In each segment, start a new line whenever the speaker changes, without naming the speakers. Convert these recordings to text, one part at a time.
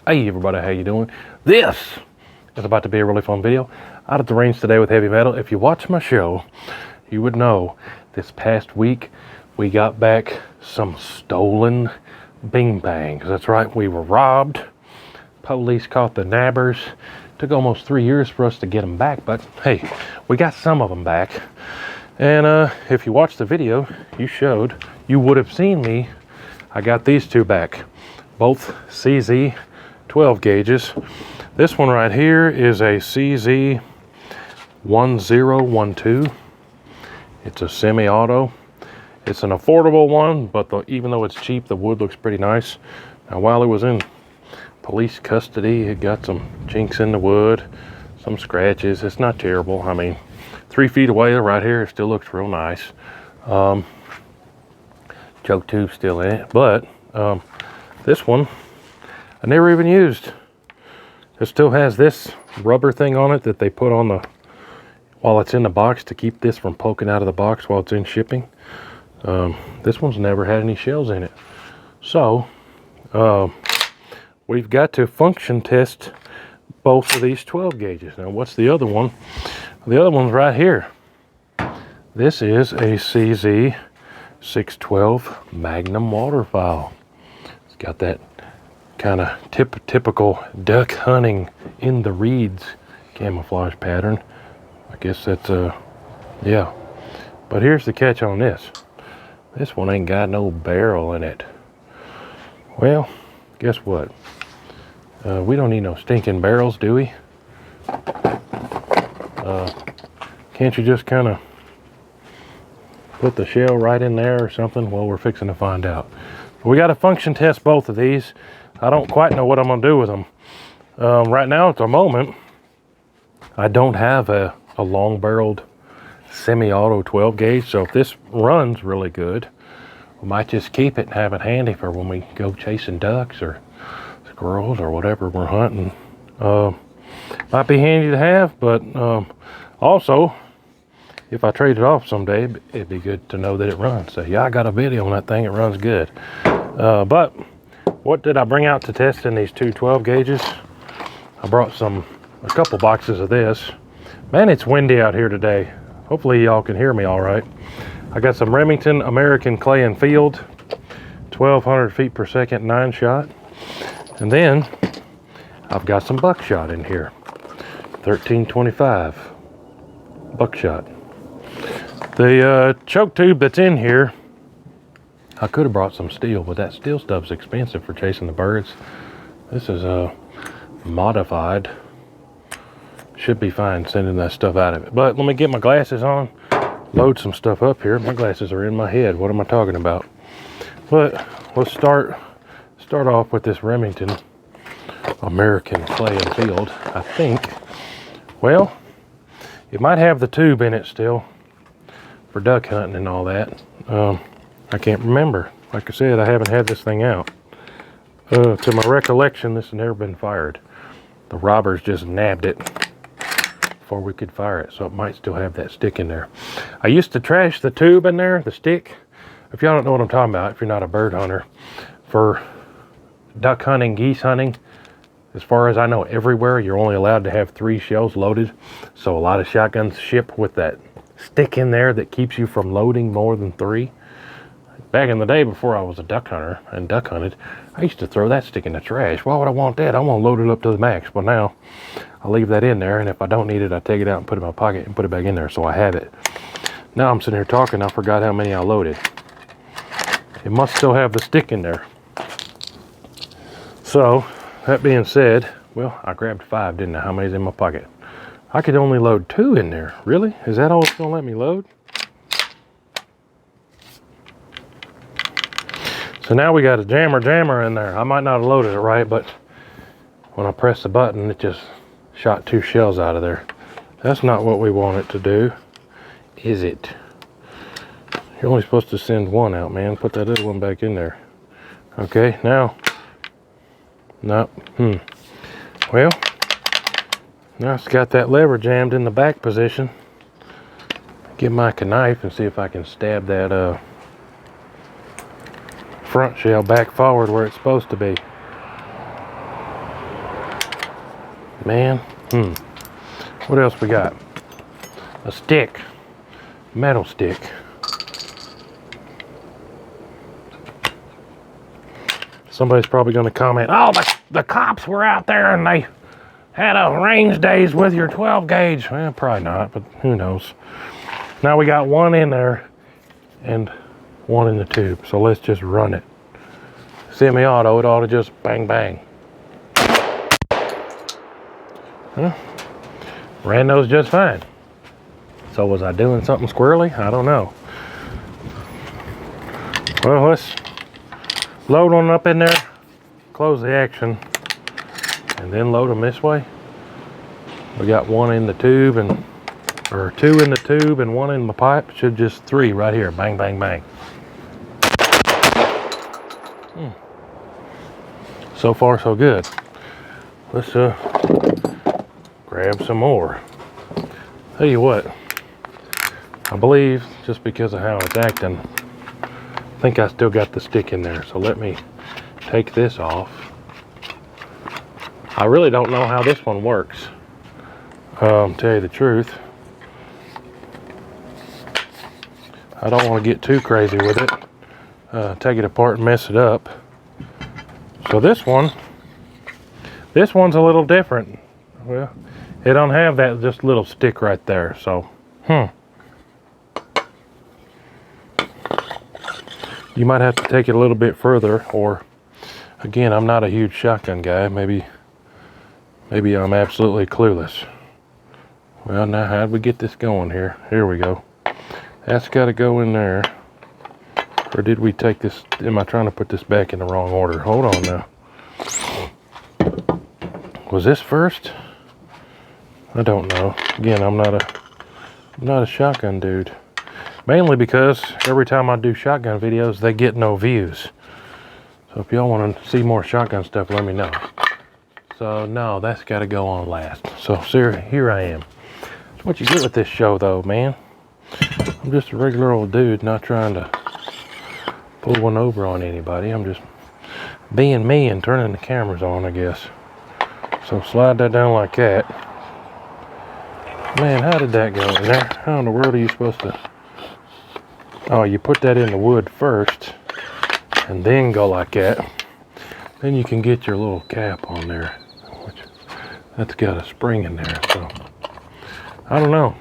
Hey everybody, how you doing? This is about to be a really fun video. Out at the range today with heavy metal. If you watch my show, you would know this past week we got back some stolen bing bangs. That's right, we were robbed. Police caught the nabbers. Took almost 3 years for us to get them back, but hey, we got some of them back. And if you watched the video, you would have seen me. I got these two back, both CZ 12 gauges. This one right here is a CZ 1012. It's a semi-auto. It's an affordable one, but even though it's cheap, the wood looks pretty nice. Now, while it was in police custody, it got some chinks in the wood, some scratches. It's not terrible. I mean, 3 feet away right here, it still looks real nice. Choke tube still in it, but this one I never even used. It still has this rubber thing on it that they put on while it's in the box to keep this from poking out of the box while it's in shipping. This one's never had any shells in it. So we've got to function test both of these 12 gauges. Now, what's the other one? The other one's right here. This is a CZ 612 Magnum waterfowl. It's got that kind of typical duck hunting in the reeds camouflage pattern. I guess that's yeah. But here's the catch on this. This one ain't got no barrel in it. Well, guess what? We don't need no stinking barrels, do we? Can't you just kind of put the shell right in there or something? Well, we're fixing to find out. We got to function test both of these. I don't quite know what I'm going to do with them. Right now, at the moment, I don't have a long-barreled semi-auto 12 gauge, so if this runs really good, we might just keep it and have it handy for when we go chasing ducks or squirrels or whatever we're hunting. Might be handy to have, but also, if I trade it off someday, it'd be good to know that it runs. So yeah, I got a video on that thing, it runs good. But what did I bring out to test in these two 12 gauges? I brought a couple boxes of this. Man, it's windy out here today. Hopefully y'all can hear me all right. I got some Remington American Clay and Field, 1200 feet per second 9-shot. And then I've got some buckshot in here, 1325 buckshot. The choke tube that's in here, I could have brought some steel, but that steel stuff's expensive for chasing the birds. This is modified. Should be fine sending that stuff out of it. But let me get my glasses on, load some stuff up here. My glasses are in my head. What am I talking about? But let's start off with this Remington American Clay and Field. I think, well, it might have the tube in it still for duck hunting and all that. I can't remember. Like I said, I haven't had this thing out. To my recollection, this has never been fired. The robbers just nabbed it before we could fire it, so it might still have that stick in there. I used to trash the tube in there, the stick. If y'all don't know what I'm talking about, if you're not a bird hunter, for duck hunting, geese hunting, as far as I know, everywhere you're only allowed to have 3 shells loaded. So a lot of shotguns ship with that stick in there that keeps you from loading more than 3. Back in the day, before I was a duck hunter and duck hunted, I used to throw that stick in the trash. Why would I want that? I want to load it up to the max. But now I leave that in there, and if I don't need it, I take it out and put it in my pocket and put it back in there so I have it. Now I'm sitting here talking, I forgot how many I loaded. It must still have the stick in there. So that being said, well, I grabbed 5, didn't I? How many's in my pocket? I could only load 2 in there. Really? Is that all it's gonna let me load? So now we got a jammer in there. I might not have loaded it right, but when I pressed the button, it just shot 2 shells out of there. That's not what we want it to do, is it? You're only supposed to send 1 out, man. Put that other one back in there. Okay, now, no, well, now it's got that lever jammed in the back position. Get my knife and see if I can stab that front shell back forward where it's supposed to be. Man, what else we got? A stick, metal stick. Somebody's probably going to comment, oh, the cops were out there and they had a range days with your 12 gauge. Well, probably not, but who knows. Now we got one in there and one in the tube. So let's just run it. Semi-auto, it ought to just bang, bang. Huh? Ran those just fine. So was I doing something squirrely? I don't know. Well, let's load one up in there, close the action, and then load them this way. We got one in the tube or two in the tube and one in the pipe. Should just three right here. Bang, bang, bang. So far, so good. Let's grab some more. Tell you what, I believe just because of how it's acting, I think I still got the stick in there. So let me take this off. I really don't know how this one works. Tell you the truth, I don't want to get too crazy with it. Take it apart and mess it up. So this one's a little different. Well, it don't have that just little stick right there. So, you might have to take it a little bit further, or again, I'm not a huge shotgun guy. Maybe I'm absolutely clueless. Well, now how'd we get this going here? Here we go. That's got to go in there. Or did we take this? Am I trying to put this back in the wrong order? Hold on now. Was this first? I don't know. Again, I'm not a shotgun dude. Mainly because every time I do shotgun videos, they get no views. So if y'all want to see more shotgun stuff, let me know. So no, that's got to go on last. So here I am. That's what you get with this show, though, man. I'm just a regular old dude, not trying to pull one over on anybody. I'm just being me and turning the cameras on, I guess. So slide that down like that. Man, how did that go in there? How in the world are you supposed to? Oh, you put that in the wood first and then go like that. Then you can get your little cap on there, which that's got a spring in there. So I don't know.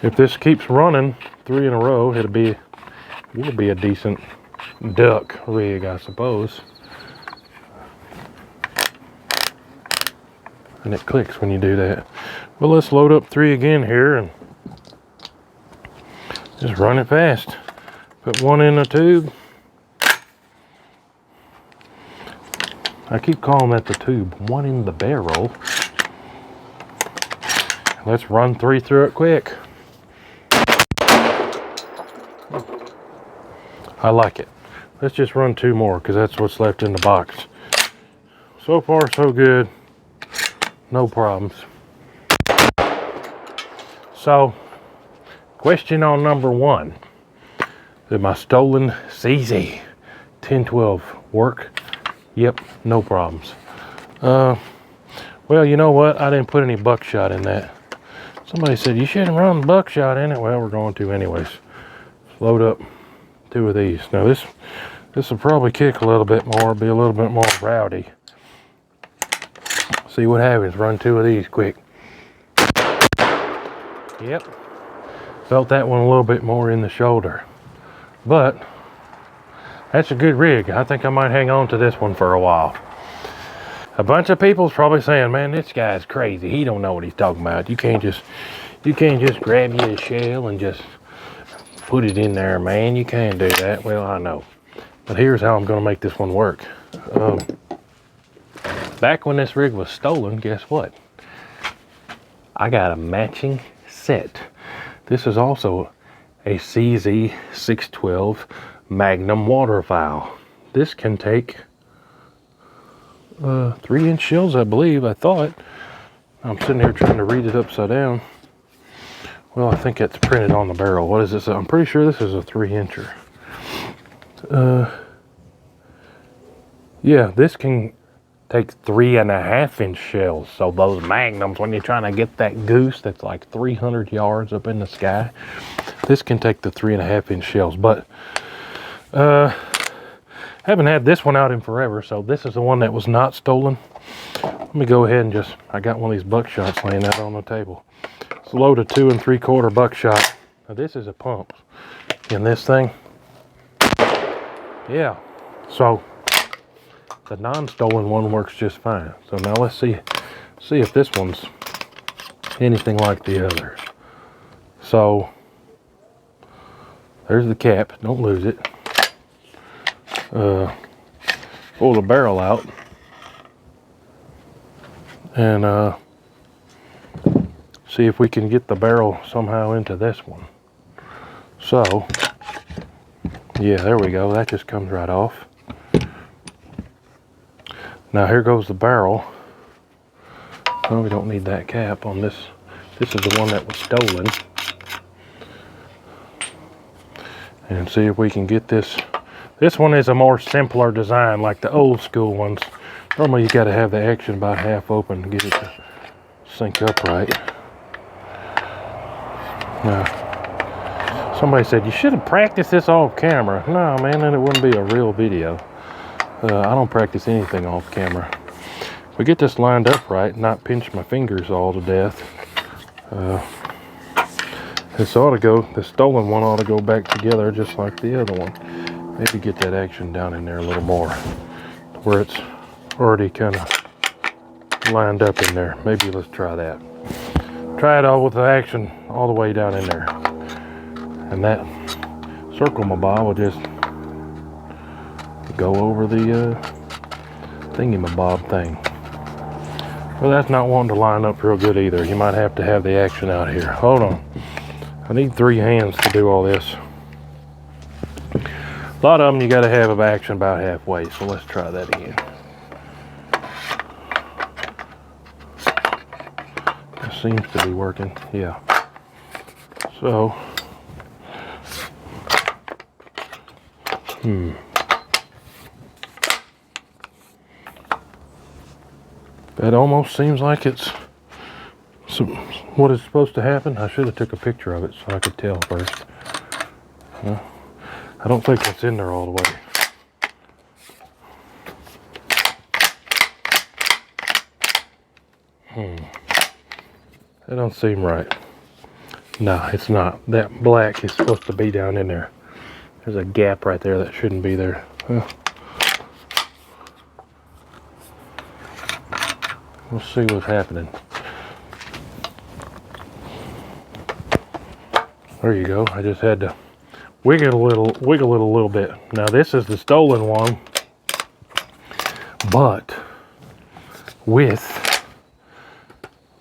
If this keeps running 3 in a row, it'll be a decent duck rig, I suppose. And it clicks when you do that. Well, let's load up 3 again here and just run it fast. Put one in the tube. I keep calling that the tube. One in the barrel. Let's run 3 through it quick. I like it. Let's just run 2 more because that's what's left in the box. So far, so good. No problems. So, question on number 1. Did my stolen CZ 1012 work? Yep, no problems. Well, you know what? I didn't put any buckshot in that. Somebody said you shouldn't run buckshot in it. Well, we're going to anyways. Let's load up 2 of these. Now this will probably kick a little bit more, be a little bit more rowdy. See what happens. Run 2 of these quick. Yep. Felt that one a little bit more in the shoulder. But that's a good rig. I think I might hang on to this one for a while. A bunch of people's probably saying, man, this guy's crazy. He don't know what he's talking about. You can't just grab you a shell and just put it in there, man. You can't do that. Well, I know. But here's how I'm going to make this one work. Back when this rig was stolen, guess what? I got a matching set. This is also a CZ 612 Magnum waterfowl. This can take 3-inch shells, I believe. I thought. I'm sitting here trying to read it upside down. Well, I think it's printed on the barrel. What is this? I'm pretty sure this is a 3-incher. Yeah, this can take 3.5-inch shells. So those magnums, when you're trying to get that goose that's like 300 yards up in the sky, this can take the 3.5-inch shells. But haven't had this one out in forever, so this is the one that was not stolen. Let me go ahead and just, I got one of these buckshots laying out on the table. It's a load of 2 3/4 buckshot. Now this is a pump in this thing. Yeah, so the non-stolen one works just fine. So now let's see if this one's anything like the others. So there's the cap, don't lose it. Pull the barrel out and see if we can get the barrel somehow into this one. So yeah, there we go, that just comes right off. Now here goes the barrel. Oh, we don't need that cap on this. This is the one that was stolen. And see if we can get this. This one is a more simpler design, like the old school ones. Normally you gotta have the action about half open to get it to sync up right. Now, somebody said, you should have practiced this off camera. No, man, then it wouldn't be a real video. I don't practice anything off camera. If we get this lined up right, not pinch my fingers all to death, this ought to go, the stolen one ought to go back together just like the other one. Maybe get that action down in there a little more, where it's already kind of lined up in there. Maybe let's try that. Try it all with the action all the way down in there. And that circle my bob will just go over the thingy-my-bob thing. Well, that's not wanting to line up real good either. You might have to have the action out here. Hold on. I need 3 hands to do all this. A lot of them you got to have action about halfway, so let's try that again. It seems to be working, yeah. So, that almost seems like it's what is supposed to happen. I should have took a picture of it so I could tell first. I don't think it's in there all the way. That don't seem right. No, it's not. That black is supposed to be down in there. There's a gap right there that shouldn't be there. We'll see what's happening. There you go. I just had to wiggle it a little bit. Now this is the stolen one, but with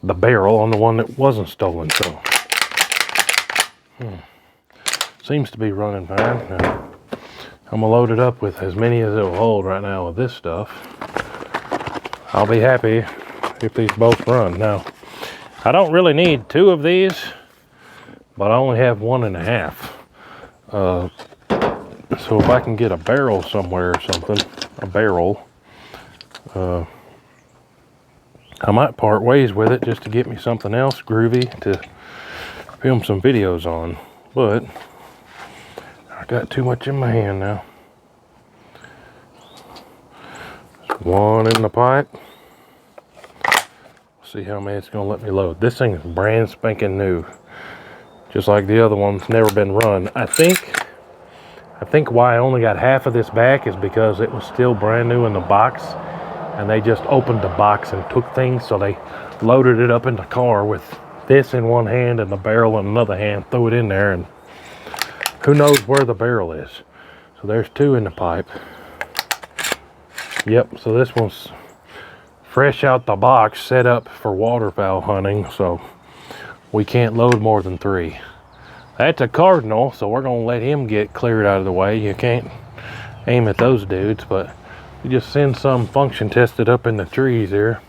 the barrel on the one that wasn't stolen. So seems to be running fine. Now, I'm gonna load it up with as many as it'll hold right now with this stuff. I'll be happy if these both run. Now, I don't really need 2 of these, but I only have 1.5. So if I can get a barrel somewhere or something, a barrel, I might part ways with it just to get me something else groovy to film some videos on. But I got too much in my hand now. One in the pipe. See how many it's gonna let me load. This thing is brand spanking new, just like the other one's never been run. I think why I only got half of this back is because it was still brand new in the box, and they just opened the box and took things, so they loaded it up in the car with this in one hand and the barrel in another hand, threw it in there, and who knows where the barrel is. So there's 2 in the pipe. Yep, so this one's fresh out the box, set up for waterfowl hunting, so we can't load more than 3. That's a cardinal, so we're gonna let him get cleared out of the way. You can't aim at those dudes, but you just send some function tested up in the trees here.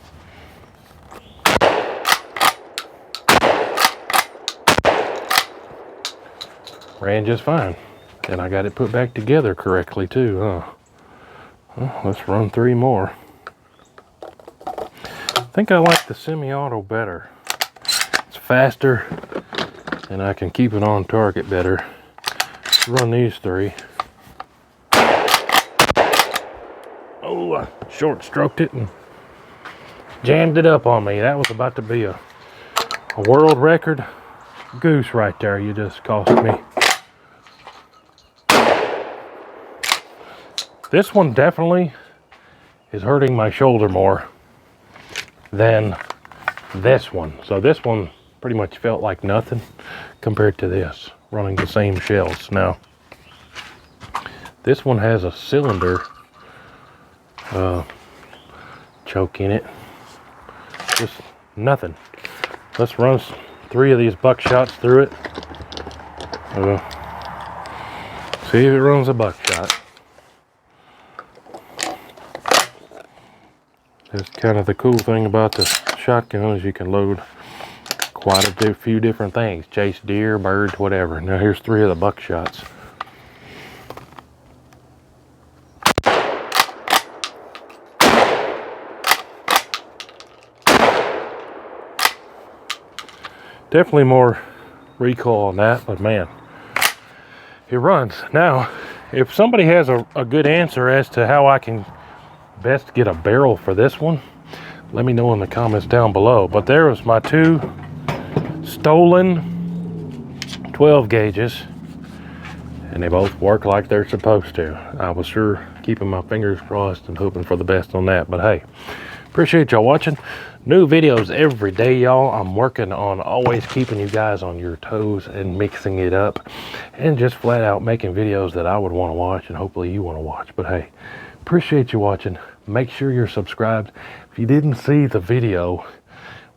Ran just fine. And I got it put back together correctly too, huh? Well, let's run 3 more. think I like the semi-auto better. It's faster and I can keep it on target better. Let's run these three. Oh, I short stroked it and jammed it up on me. That was about to be a world record goose right there you just cost me. This one definitely is hurting my shoulder more than this one. So this one pretty much felt like nothing compared to this, running the same shells. Now, this one has a cylinder choke in it. Just nothing. Let's run 3 of these buckshots through it. See if it runs a buckshot. That's kind of the cool thing about the shotgun is you can load quite a few different things. Chase deer, birds, whatever. Now here's 3 of the buckshots. Definitely more recoil on that, but man, it runs. Now, if somebody has a good answer as to how I can best get a barrel for this one, let me know in the comments down below. But there was my 2 stolen 12 gauges, and they both work like they're supposed to. I was sure keeping my fingers crossed and hoping for the best on that. But hey, appreciate y'all watching. New videos every day, y'all. I'm working on always keeping you guys on your toes and mixing it up and just flat out making videos that I would want to watch and hopefully you want to watch. But hey, appreciate you watching. Make sure you're subscribed. If you didn't see the video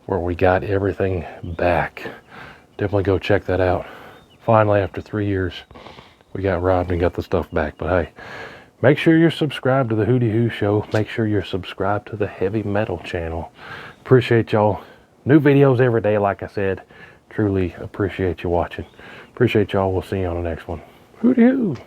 where we got everything back, definitely go check that out. Finally, after 3 years, we got robbed and got the stuff back. But hey, make sure you're subscribed to the WHOTEEWHO show. Make sure you're subscribed to the heavy metal channel. Appreciate y'all. New videos every day, like I said. Truly appreciate you watching. Appreciate y'all. We'll see you on the next one. WHOTEEWHO.